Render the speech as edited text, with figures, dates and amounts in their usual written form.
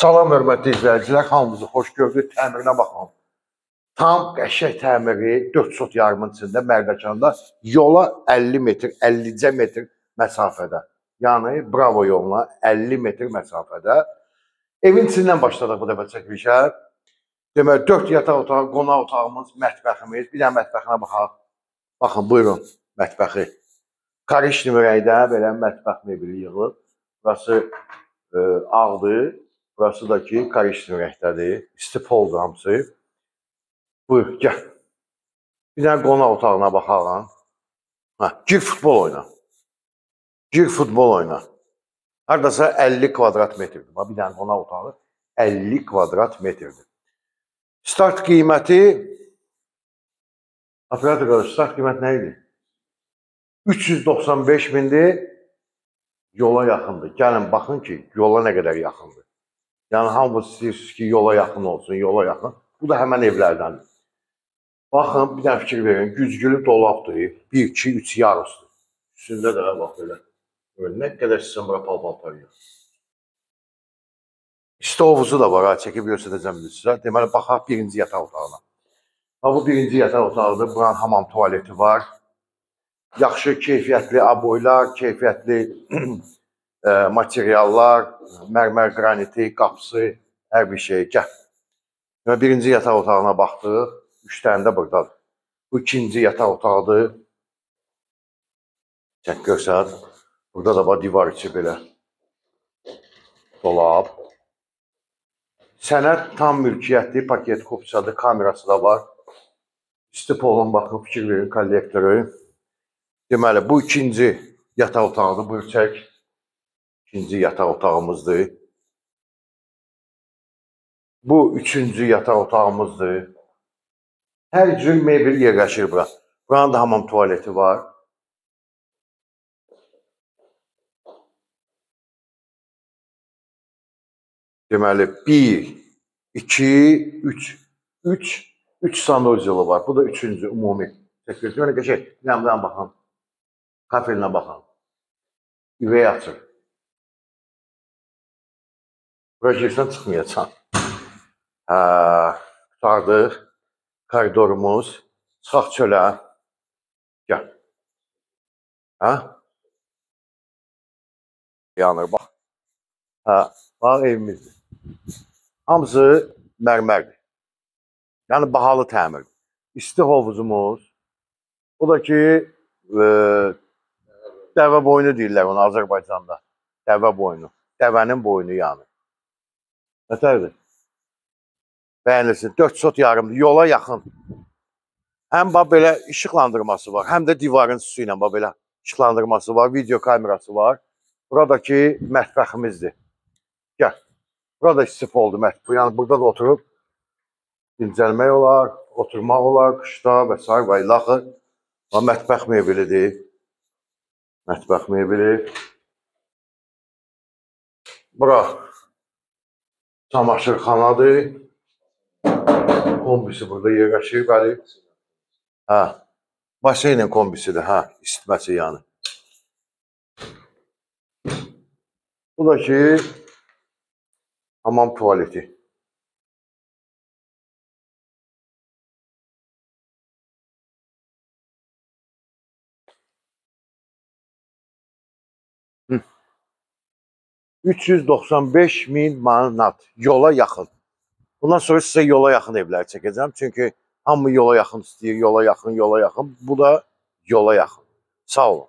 Salam hörmətli izləyicilər, hamınızı xoş gördük. Təmirinə baxın. Tam qəşəng təmiri 4 sot yarımın içində Mərdəkanda yola 50 metr, 50 metr məsafədə. Yəni Bravo yoluna 50 metr məsafədə. Evin içindən başladıq bu dəfə çəkilişə. Deməli 4 yataq otağı, qonaq otağımız, mətbəximiz. Bir dənə mətbəxinə baxaq. Baxın, buyurun mətbəxi. Korичnevə rəngdə belə mətbəx mebeli yığılıb. Burası ağdır. Burası da ki, korичnevə rəngdədir. İsti poldur hamısı. Buyur, gəl. Bir dənə qonaq otağına baxaq. Gir futbol oyna. Gir futbol oyna. Haradasa 50 kvadrat metrdir. Bir dənə qonaq otağı 50 kvadrat metrdir. Start qiyməti, operator qardaş, start qiymət nə idi? 395 mindir, yola yaxındır. Gəlin, baxın ki, yola nə qədər yaxındır. Yəni, hamımız istəyirsiniz ki, yola yaxın olsun, yola yaxın. Bu da həmən evlərdəndir. Baxın, bir dənə fikir verin, güzgülü dolabdır, 1, 2, 3 yarısdır. Üstündə də, bax belə. Nə qədər sizin bura pal-paltar yox. İsti ovuzu da var, çəkib göstərəcəm sizə. Deməli, baxaq birinci yataq otağına. Bu birinci yataq otağıdır, buranın hamam tualeti var. Yaxşı, keyfiyyətli aboylar, keyfiyyətli materiallar, mərmər qraniti, qapısı, hər bir şey. Gəl. Birinci yataq otağına baxdıq, 3 dənə də buradadır. Bu ikinci yataq otağıdır. Çək görsət. Burada da var divar içi belə. Dolab. Sənəd tam mülkiyyətli, paket kopçadır, kamerası da var. İsti polun baxıb fikir verin kollektoru. Deməli, bu ikinci yataq otağıdır, buyur çək. İkinci yataq otağımızdır. Bu üçüncü yataq otağımızdır. Hər cür mebel yerləşir bura. Buranın da hamam tualeti var. Deməli, 1, 2, 3 sanuzelu var. Bu da üçüncü ümumi. Deməli, qəşək, bir baxın. Kafelinə baxın. Üvey açır. Bura girsən çıxmayacaq. Qutardıq. Koridorumuz. Çıxaq çölə. Gəl. Yanır, bax. Bax, evimizdir. Hamısı mərmərdir. Yəni, bahalı təmirdir. İsti hovuzumuz. Bu da ki, dəvə boynu deyirlər onu Azərbaycanda. Dəvə boynu. Dəvənin boynu yəni. Nətərdir? Bəyənilsin. 4 sot yarımdır. Yola yaxın. Həm belə işıqlandırması var. Həm də divarın süsü ilə belə işıqlandırması var. Video kamerası var. Buradakı mətbəximizdir. Gəl. Burada istif oldu mətbəx. Yəni, burada da oturub dincəlmək olar, oturmaq olar, qışda və s. və ilaxı. Mətbəx mebelidir. Mətbəx mebeli. Bura çamaşırxanadır. Kombisi burada yerləşir, bəli. Baseynin kombisidir, isitməsi yəni. Bu da ki, hamam tualeti. $395.000 manat yola yaxın. Bundan sonra sizə yola yaxın evləri çəkəcəm. Çünki hamı yola yaxın istəyir, yola yaxın, yola yaxın. Bu da yola yaxın. Sağ olun.